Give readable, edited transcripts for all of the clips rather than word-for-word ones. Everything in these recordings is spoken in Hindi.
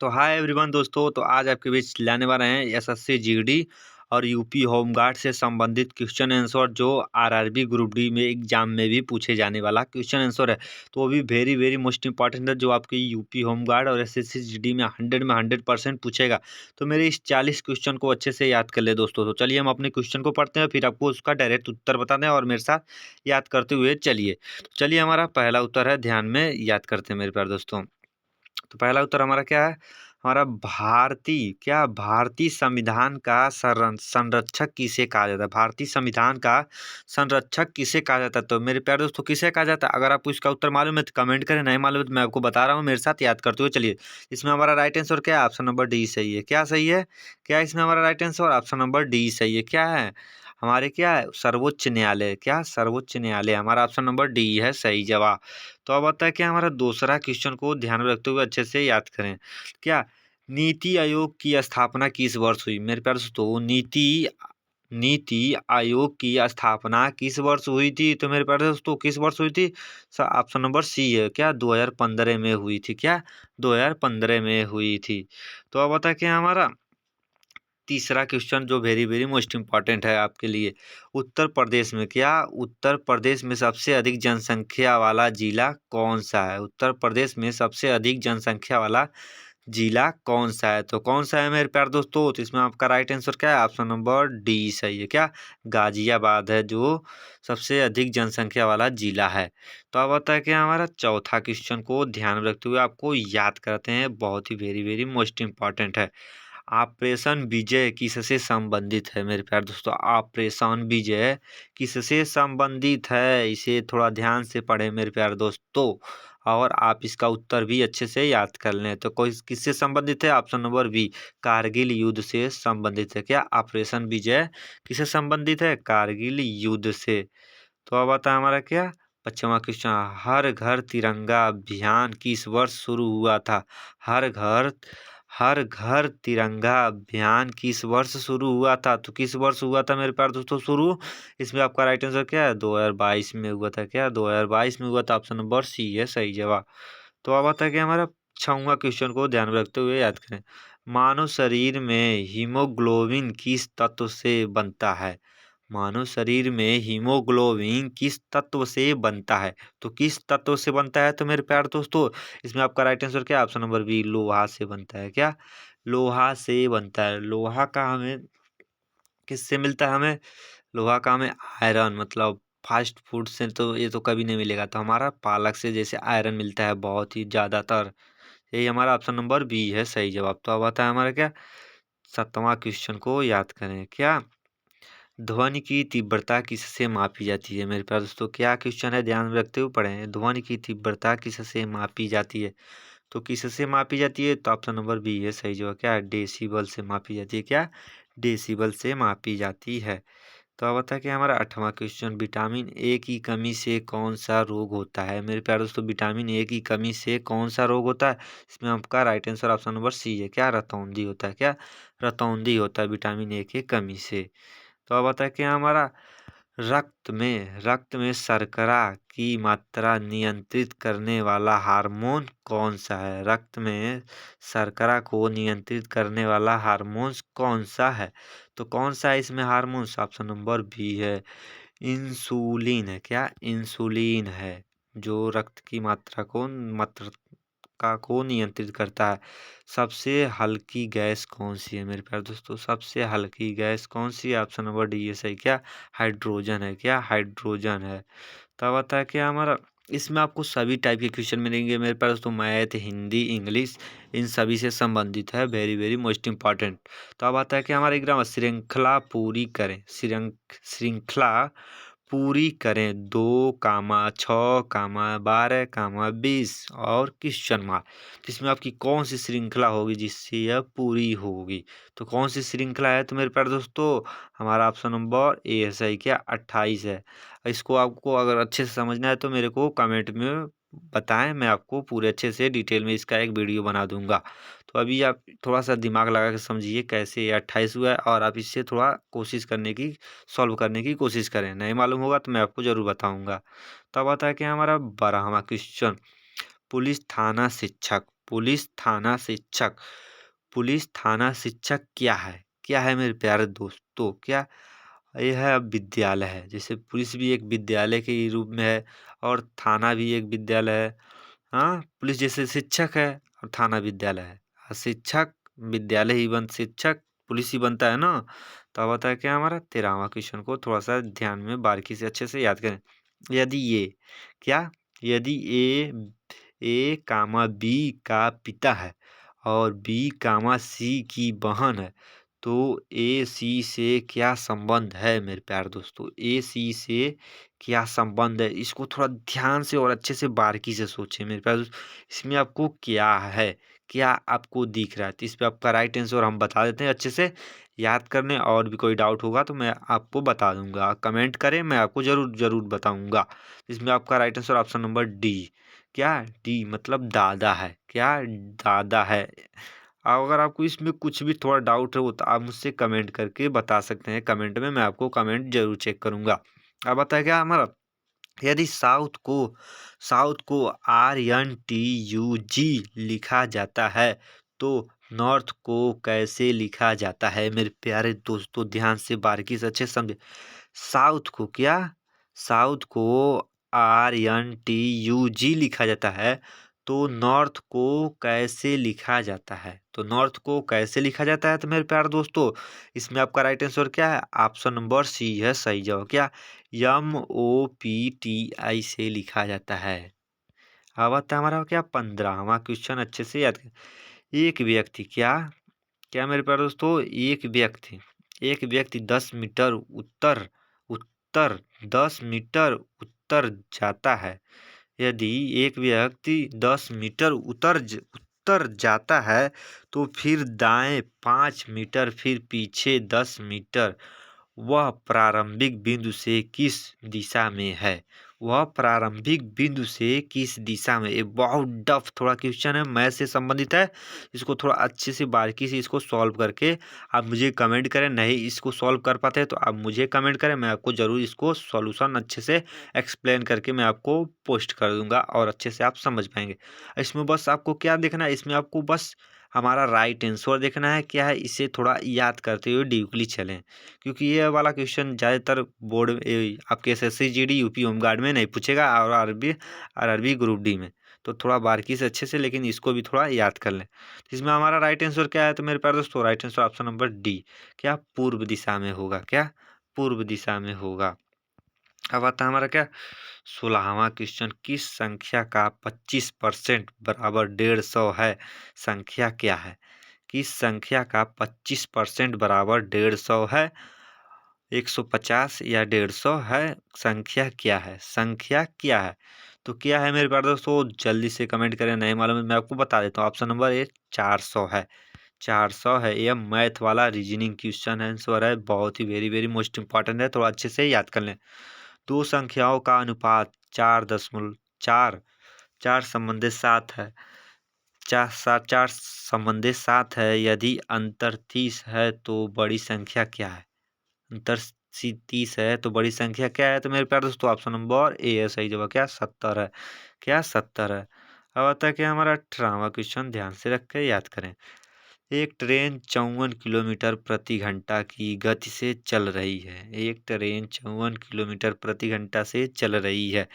तो हाय एवरीवन दोस्तों, तो आज आपके बीच लाने वाले हैं एसएससी जीडी और यूपी होमगार्ड से संबंधित क्वेश्चन आंसर जो आरआरबी ग्रुप डी में एग्जाम में भी पूछे जाने वाला क्वेश्चन आंसर है। तो वो भी वेरी वेरी मोस्ट इंपॉर्टेंट है, जो आपके यूपी होमगार्ड और एसएससी जीडी में 100% पूछेगा। तो मेरे इस 40 क्वेश्चन को अच्छे से याद कर ले दोस्तों। तो चलिए हम अपने क्वेश्चन को पढ़ते हैं, फिर आपको उसका डायरेक्ट उत्तर बताना है और मेरे साथ याद करते हुए चलिए। तो चलिए हमारा पहला उत्तर है, ध्यान में याद करते हैं मेरे प्यारे दोस्तों। तो पहला उत्तर हमारा क्या है? हमारा भारतीय संविधान का संरक्षक किसे कहा जाता है? भारतीय संविधान का संरक्षक किसे कहा जाता है? तो मेरे प्यारे दोस्तों, किसे कहा जाता है? अगर आपको इसका उत्तर मालूम है तो कमेंट करें, नहीं मालूम है तो मैं आपको बता रहा हूँ, मेरे साथ याद करते हुए चलिए। इसमें हमारा राइट आंसर क्या है? ऑप्शन नंबर डी सही है। क्या सही है? क्या इसमें हमारा right answer? Option number D सही है। क्या है हमारे? क्या है? सर्वोच्च न्यायालय। क्या? सर्वोच्च न्यायालय। हमारा ऑप्शन नंबर डी है सही जवाब। तो अब आता है क्या हमारा दूसरा क्वेश्चन को ध्यान में रखते हुए अच्छे से याद करें। क्या नीति आयोग की स्थापना किस वर्ष हुई? मेरे प्यारे दोस्तों, नीति आयोग की स्थापना किस वर्ष हुई थी? तो मेरे प्यारे दोस्तों, किस वर्ष हुई थी? ऑप्शन नंबर सी है। क्या? 2015 में हुई थी। क्या? 2015 में हुई थी। तो अब बता क्या हमारा तीसरा क्वेश्चन जो वेरी वेरी मोस्ट इंपॉर्टेंट है आपके लिए। उत्तर प्रदेश में सबसे अधिक जनसंख्या वाला जिला कौन सा है? उत्तर प्रदेश में सबसे अधिक जनसंख्या वाला जिला कौन सा है? तो कौन सा है मेरे प्यारे दोस्तों? तो इसमें आपका राइट आंसर क्या है? ऑप्शन नंबर डी सही है। क्या? गाजियाबाद है जो सबसे अधिक जनसंख्या वाला जिला है। तो अब आता है कि हमारा चौथा क्वेश्चन को ध्यान में रखते हुए आपको याद करते हैं, बहुत ही वेरी वेरी मोस्ट इंपॉर्टेंट है। ऑपरेशन विजय किससे संबंधित है? मेरे प्यारे दोस्तों, ऑपरेशन विजय किससे संबंधित है? इसे थोड़ा ध्यान से पढ़ें मेरे प्यारे दोस्तों, और आप इसका उत्तर भी अच्छे से याद कर लें। तो कोई किससे संबंधित है? ऑप्शन नंबर बी, कारगिल युद्ध से संबंधित है। क्या? ऑपरेशन विजय किससे संबंधित है? कारगिल युद्ध से। तो अब आता है हमारा क्या? पांचवा क्वेश्चन, हर घर तिरंगा अभियान किस वर्ष शुरू हुआ था? हर घर हर घर तिरंगा अभियान किस वर्ष शुरू हुआ था? तो किस वर्ष हुआ था मेरे प्यारे दोस्तों शुरू? इसमें आपका राइट आंसर क्या है? 2022 में हुआ था। क्या? 2022 में हुआ था। ऑप्शन नंबर सी है सही जवाब। तो अब आता है कि हमारा छठवां क्वेश्चन को ध्यान में रखते हुए याद करें। मानव शरीर में हीमोग्लोबिन किस तत्व से बनता है? मानव शरीर में हीमोग्लोबिन किस तत्व से बनता है? तो किस तत्व से बनता है? तो मेरे प्यारे दोस्तों, इसमें आपका राइट आंसर क्या है? ऑप्शन नंबर बी, लोहा से बनता है। क्या? लोहा से बनता है। लोहा का हमें किससे मिलता है? हमें लोहा का हमें आयरन, मतलब फास्ट फूड से तो ये तो कभी नहीं मिलेगा। तो हमारा पालक से जैसे आयरन मिलता है बहुत ही ज़्यादातर। यही हमारा ऑप्शन नंबर बी है सही जवाब। तो अब आता है हमारा क्या? सातवां क्वेश्चन को याद करें। क्या? ध्वनि की तीव्रता किससे मापी जाती है? मेरे प्यारे दोस्तों, क्या क्वेश्चन है? ध्यान में रखते हुए पढ़ें। ध्वनि की तीव्रता किससे मापी जाती है? तो किससे मापी जाती है? तो ऑप्शन नंबर बी है सही जवाब। क्या? डेसिबल से मापी जाती है। क्या? डेसिबल से मापी जाती है। तो अब बता कि हमारा आठवां क्वेश्चन, विटामिन ए की कमी से कौन सा रोग होता है? मेरे प्यारे दोस्तों, विटामिन ए की कमी से कौन सा रोग होता है? इसमें आपका right answer option number C है। क्या? रतौंधी होता है। क्या? रतौंधी होता है विटामिन ए की कमी से। तो अब आता है कि हमारा रक्त में शर्करा की मात्रा नियंत्रित करने वाला हार्मोन कौन सा है? रक्त में शर्करा को नियंत्रित करने वाला हार्मोन कौन सा है? तो कौन सा है इसमें हार्मोन? ऑप्शन नंबर बी है, इंसुलिन है। क्या? इंसुलिन है जो रक्त की मात्रा को नियंत्रित करता है। सबसे हल्की गैस कौन सी है मेरे प्यारे दोस्तों? सबसे हल्की गैस कौन सी है? ऑप्शन नंबर डी है सही। क्या? हाइड्रोजन है। क्या? हाइड्रोजन है। तब आता है कि हमारा इसमें आपको सभी टाइप के क्वेश्चन मिलेंगे मेरे पास। तो मैथ, हिंदी, इंग्लिश, इन सभी से संबंधित है, वेरी वेरी मोस्ट इंपॉर्टेंट। तो अब आता है कि हमारे एग्जाम श्रृंखला पूरी करें। श्रृंखला पूरी करें 2, 6, 12, 20 और क्वेश्चन मार्क। इसमें आपकी कौन सी श्रृंखला होगी जिससे यह पूरी होगी? तो कौन सी श्रृंखला है? तो मेरे प्यारे दोस्तों, हमारा ऑप्शन नंबर ए है सही। क्या? 28 है। इसको आपको अगर अच्छे से समझना है तो मेरे को कमेंट में बताएं, मैं आपको पूरे अच्छे से डिटेल में इसका एक वीडियो बना दूंगा। तो अभी आप थोड़ा सा दिमाग लगा के समझिए कैसे ये 28 हुआ है, और आप इससे थोड़ा कोशिश करने की, सॉल्व करने की कोशिश करें। नहीं मालूम होगा तो मैं आपको ज़रूर बताऊंगा। तब आता है कि हमारा 12वां क्वेश्चन, पुलिस थाना शिक्षक पुलिस थाना शिक्षक। पुलिस थाना शिक्षक क्या है? क्या है मेरे प्यारे दोस्तों? क्या यह विद्यालय है। जैसे पुलिस भी एक विद्यालय के ही रूप में है और थाना भी एक विद्यालय है। हाँ, पुलिस जैसे शिक्षक है और थाना विद्यालय है। शिक्षक विद्यालय ही बन शिक्षक पुलिस ही बनता है ना। तो अब आता है क्या हमारा 13वां क्वेश्चन को थोड़ा सा ध्यान में बारीकी से अच्छे से याद करें। यदि ये क्या यदि ए कामा बी का पिता है और बी कामा सी की बहन है तो ए सी से क्या संबंध है मेरे प्यारे दोस्तों? ए सी से क्या संबंध है? इसको थोड़ा ध्यान से और अच्छे से बारीकी से सोचें मेरे प्यारे दोस्तों। इसमें आपको क्या है? क्या आपको दिख रहा है? तो इस पे आपका राइट आंसर हम बता देते हैं अच्छे से याद करने। और भी कोई डाउट होगा तो मैं आपको बता दूंगा। कमेंट करें, मैं आपको जरूर जरूर बताऊंगा। इसमें आपका right answer option number D. क्या? डी मतलब दादा है। क्या? दादा है। अगर आपको इसमें कुछ भी थोड़ा डाउट हो तो आप मुझसे कमेंट करके बता सकते हैं। कमेंट में मैं आपको कमेंट जरूर चेक करूंगा। अब बताया क्या हमारा? यदि साउथ को RNTUG लिखा जाता है तो नॉर्थ को कैसे लिखा जाता है मेरे प्यारे दोस्तों? ध्यान से बारीकी से अच्छे से समझे। साउथ को क्या? साउथ को RNTUG लिखा जाता है तो नॉर्थ को कैसे लिखा जाता है? तो नॉर्थ को कैसे लिखा जाता है तो मेरे प्यारे दोस्तों इसमें आपका राइट आंसर क्या है? ऑप्शन नंबर सी है सही जवाब। क्या? MOPTI से लिखा जाता है। अब आता है हमारा क्या 15वां क्वेश्चन अच्छे से याद कर। एक व्यक्ति क्या? क्या मेरे प्यारे दोस्तों? एक व्यक्ति 10 मीटर उत्तर उत्तर 10 मीटर उत्तर जाता है। यदि एक व्यक्ति 10 मीटर उत्तर जाता है तो फिर दाएं 5 मीटर फिर पीछे 10 मीटर वह प्रारंभिक बिंदु से किस दिशा में है? वह प्रारंभिक बिंदु से किस दिशा में? ये बहुत टफ थोड़ा क्वेश्चन है, मैथ से संबंधित है। इसको थोड़ा अच्छे से बारीकी से इसको सॉल्व करके आप मुझे कमेंट करें। नहीं इसको सॉल्व कर पाते हैं तो आप मुझे कमेंट करें, मैं आपको ज़रूर इसको सॉल्यूशन अच्छे से एक्सप्लेन करके मैं आपको पोस्ट कर दूंगा और अच्छे से आप समझ पाएंगे। इसमें बस आपको क्या देखना है? इसमें आपको बस हमारा राइट आंसर देखना है। क्या है? इसे थोड़ा याद करते हुए डीपली चलें, क्योंकि ये वाला क्वेश्चन ज़्यादातर बोर्ड आपके SSC GD UP होमगार्ड में नहीं पूछेगा और आरआरबी ग्रुप डी में। तो थोड़ा बारीकी से अच्छे से लेकिन इसको भी थोड़ा याद कर लें। तो इसमें हमारा राइट आंसर क्या है तो मेरे प्यारे दोस्तों right answer option number D. क्या? पूर्व दिशा में होगा। क्या? पूर्व दिशा में होगा। अब आता है हमारा क्या 16वां क्वेश्चन। किस संख्या का 25% बराबर 150 है? संख्या क्या है? किस संख्या का 25% बराबर 150 है? 150 या 150 है? संख्या क्या है? संख्या क्या है? तो क्या है मेरे प्यारे दोस्तों? जल्दी से कमेंट करें। नहीं मालूम है मैं आपको बता देता हूँ। ऑप्शन नंबर ए 400 है। 400 है। यह मैथ वाला रीजनिंग क्वेश्चन आंसर है। बहुत ही वेरी वेरी मोस्ट इंपॉर्टेंट है। थोड़ा अच्छे से याद कर लें। दो संख्याओं का अनुपात 4.4 4 संबंधित 7 है। 4 संबंधित 7 है। यदि अंतर 30 है तो बड़ी संख्या क्या है? अंतर 30 है तो बड़ी संख्या क्या है? तो मेरे प्यारे दोस्तों ऑप्शन नंबर ए है सही जवाब। क्या? 70 है। क्या? 70 है। अब आता है क्या हमारा 18वां क्वेश्चन। ध्यान से रख के याद करें। एक ट्रेन 54 किलोमीटर प्रति घंटा की गति से चल रही है। एक ट्रेन 54 किलोमीटर प्रति घंटा से चल रही है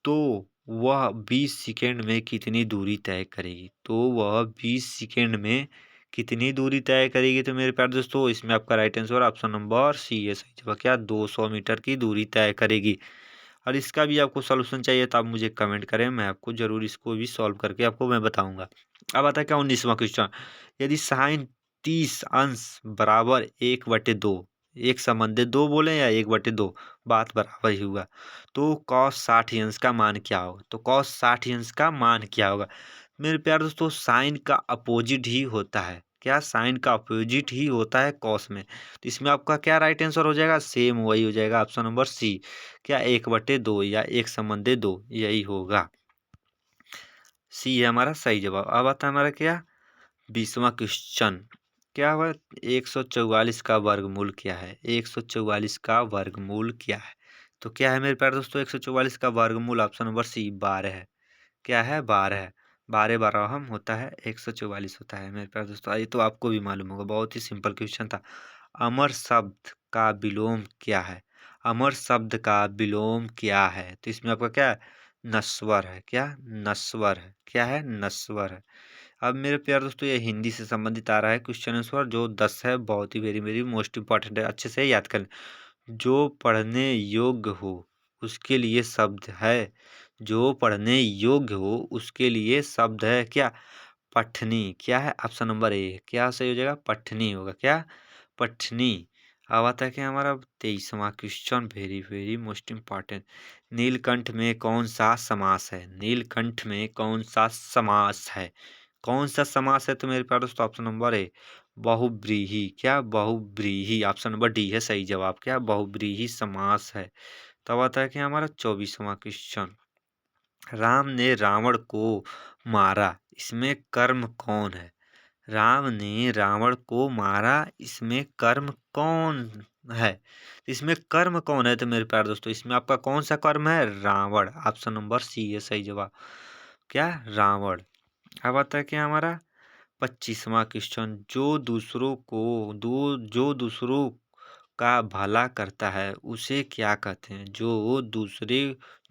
तो वह 20 सेकेंड में कितनी दूरी तय करेगी? तो वह 20 सेकेंड में कितनी दूरी तय करेगी? तो मेरे प्यारे दोस्तों इसमें आपका right answer option number C है सही जवाब। क्या? 200 मीटर की दूरी तय करेगी। और इसका भी आपको सॉल्यूशन चाहिए तो आप मुझे कमेंट करें, मैं आपको जरूर इसको भी सॉल्व करके आपको मैं बताऊंगा। अब आता है क्या 19वां क्वेश्चन। यदि साइन 30 अंश बराबर 1/2 एक संबंधित 2 बोले या 1/2 बात बराबर ही हुआ तो कॉस 60 अंश का मान क्या होगा? तो कॉस 60 अंश का मान क्या होगा? मेरे प्यारे दोस्तों साइन का अपोजिट ही होता है। क्या? साइन का अपोजिट ही होता है कॉस में। तो इसमें आपका क्या राइट आंसर हो जाएगा? सेम वही हो जाएगा ऑप्शन नंबर सी। क्या? 1/2 या एक संबंधित 2 यही होगा। सी है हमारा सही जवाब। अब आता है हमारा क्या 20वां क्वेश्चन। क्या हुआ? 144 का वर्गमूल क्या है? 144 का वर्गमूल क्या है? तो क्या है मेरे प्यारे दोस्तों 144 का वर्गमूल? ऑप्शन नंबर सी 12 है। क्या है? 12 है। 12 12 होता है 144 होता है मेरे प्यारे दोस्तों। ये तो आपको भी मालूम होगा, बहुत ही सिंपल क्वेश्चन था। अमर शब्द का विलोम क्या है? अमर शब्द का विलोम क्या है? तो इसमें आपका क्या है? नश्वर है। क्या? नश्वर है। क्या है? नश्वर है। अब मेरे प्यारे दोस्तों ये हिंदी से संबंधित आ रहा है क्वेश्चन आंसर, जो 10 है, बहुत ही वेरी वेरी मोस्ट इंपॉर्टेंट है, अच्छे से याद कर लें। जो पढ़ने योग्य हो उसके लिए शब्द है। जो पढ़ने योग्य हो उसके लिए शब्द है क्या? पठनी। क्या है? Option number A. क्या सही हो जाएगा? पठनी होगा। क्या? पठनी। अब आता है कि हमारा 23वां question, very very most important. Neelkanth में कौन सा समास है? नीलकंठ में कौन सा समास है? कौन सा समास है? तो मेरे प्यारे दोस्तों ऑप्शन नंबर ए, बहुव्रीहि। क्या? बहुव्रीहि। ऑप्शन नंबर डी है सही जवाब। क्या? बहुव्रीहि समास है। तब आता है कि हमारा 24वां क्वेश्चन, राम ने रावण को मारा, इसमें कर्म कौन है? राम ने रावण को मारा, इसमें कर्म कौन है? इसमें कर्म कौन है? तो मेरे प्यारे दोस्तों इसमें आपका कौन सा कर्म है? रावण। ऑप्शन नंबर सी है सही जवाब। क्या? रावण। अब आता है कि हमारा 25वां क्वेश्चन, जो दूसरों का भला करता है उसे क्या कहते हैं?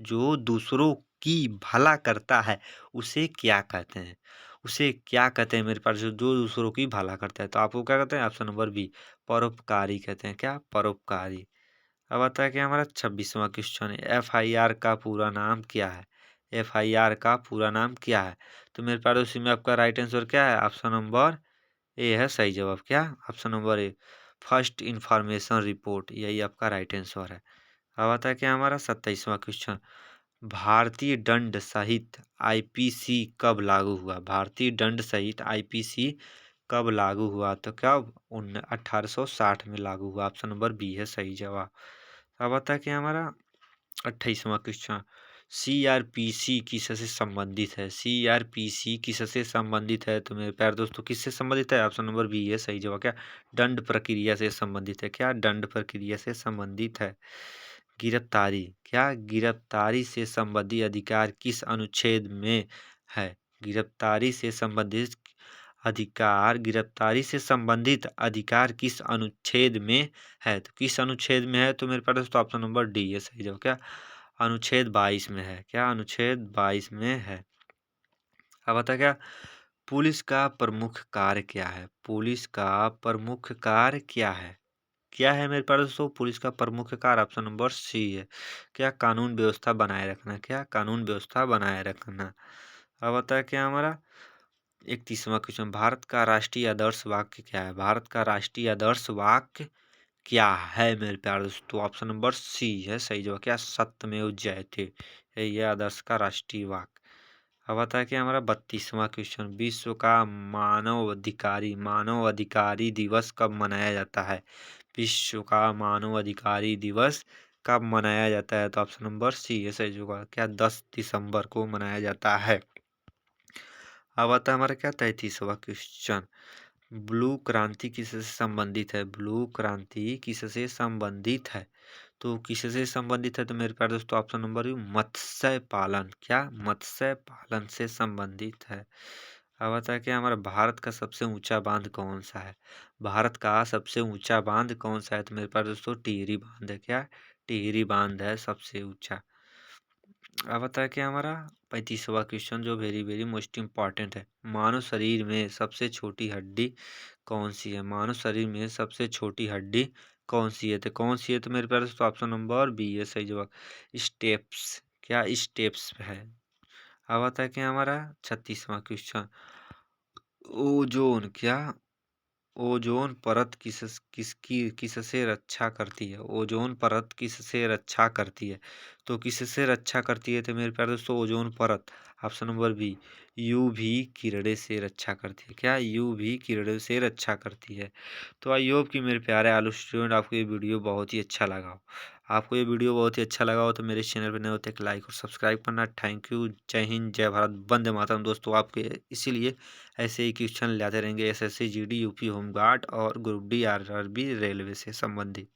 जो दूसरों की भला करता है उसे क्या कहते हैं? उसे क्या कहते हैं मेरे पास? जो दूसरों की भला करता है तो आपको क्या कहते हैं? ऑप्शन नंबर बी, परोपकारी कहते हैं। क्या? परोपकारी। अब आता है कि हमारा 26वां क्वेश्चन है, एफआईआर का पूरा नाम क्या है? एफआईआर का पूरा नाम क्या है? तो मेरे पास उसी में आपका राइट आंसर क्या है? ऑप्शन नंबर ए है सही जवाब। क्या? Option number A, first information report, यही आपका राइट आंसर है। अब आता है कि हमारा 27वां क्वेश्चन, भारतीय दंड संहिता आईपीसी कब लागू हुआ? भारतीय दंड संहिता आईपीसी कब लागू हुआ? तो क्या? 1860 में लागू हुआ। ऑप्शन नंबर बी है सही जवाब। अब आता है कि हमारा 28वां क्वेश्चन, सीआरपीसी किससे संबंधित है? सीआरपीसी किससे संबंधित है? तो मेरे प्यारे दोस्तों किससे संबंधित है? ऑप्शन नंबर बी है सही जवाब। क्या? दंड प्रक्रिया से संबंधित है। क्या? दंड प्रक्रिया से संबंधित है। गिरफ्तारी। क्या? गिरफ्तारी से संबंधित अधिकार किस अनुच्छेद में है? गिरफ्तारी से संबंधित गिरफ्तारी से संबंधित अधिकार किस अनुच्छेद में है? तो किस अनुच्छेद में है? तो मेरे पास तो ऑप्शन नंबर डी है सही जवाब। क्या? अनुच्छेद 22 में है। क्या? अनुच्छेद 22 में है। अब बता क्या, पुलिस का प्रमुख कार्य क्या है? पुलिस का प्रमुख कार्य क्या है? क्या है मेरे पास दोस्तों पुलिस का प्रमुख कार्य? ऑप्शन नंबर सी है। क्या? कानून व्यवस्था बनाए रखना। क्या? कानून व्यवस्था बनाए रखना। अब बता क्या हमारा 31वां क्वेश्चन, भारत का राष्ट्रीय आदर्श वाक्य क्या है? भारत का राष्ट्रीय आदर्श वाक्य क्या है मेरे प्यारे दोस्तों? ऑप्शन नंबर सी है सही जवाब। क्या? सत्यमेव जयते, यही है आदर्श का राष्ट्रीय वाक्य। अब आता है कि हमारा 32वां क्वेश्चन, विश्व का मानव अधिकारी दिवस कब मनाया जाता है? विश्व का मानव अधिकारी दिवस कब मनाया जाता है? तो ऑप्शन नंबर सी है सही जवाब। क्या? 10 दिसंबर को मनाया जाता है। अब आता है हमारा क्या 33वां क्वेश्चन, ब्लू क्रांति किससे संबंधित है? ब्लू क्रांति किससे संबंधित है? तो किससे संबंधित है? तो मेरे प्यारे दोस्तों ऑप्शन नंबर यू, मत्स्य पालन। क्या? मत्स्य पालन से संबंधित है। अब आता है कि हमारा भारत का सबसे ऊंचा बांध कौन सा है? भारत का सबसे ऊंचा बांध कौन सा है? तो मेरे पास दोस्तों टिहरी बांध है। क्या? टिहरी बांध है सबसे ऊंचा। अब आता है कि हमारा 35वां क्वेश्चन, जो वेरी वेरी मोस्ट इंपॉर्टेंट है, मानव शरीर में सबसे छोटी हड्डी कौन सी है? मानव शरीर में सबसे छोटी हड्डी कौन सी है? तो कौन सी है? तो मेरे पास तो ऑप्शन नंबर बी है सही जवाब, स्टेप्स। क्या? स्टेप्स है। अब आता है कि हमारा 36वां क्वेश्चन, ओजोन। क्या? ओजोन परत किससे रक्षा करती है? ओजोन परत किससे रक्षा करती है? तो किससे रक्षा करती है? तो मेरे प्यारे दोस्तों ओजोन परत, ऑप्शन नंबर बी, यूवी किरणें से रक्षा करती है। क्या? यूवी किरणें से रक्षा करती है। तो आई होप कि मेरे प्यारे आलू स्टूडेंट आपको ये वीडियो बहुत ही अच्छा लगा हो। आपको ये वीडियो बहुत ही अच्छा लगा हो तो मेरे चैनल पर नए होते एक लाइक और सब्सक्राइब करना। Thank you. जय हिंद, जय भारत, वंदे मातरम। दोस्तों आपके इसीलिए ऐसे ही क्वेश्चन लाते रहेंगे एसएससी, जीडी, यूपी होमगार्ड और ग्रुप डी, आरआरबी, रेलवे से संबंधित।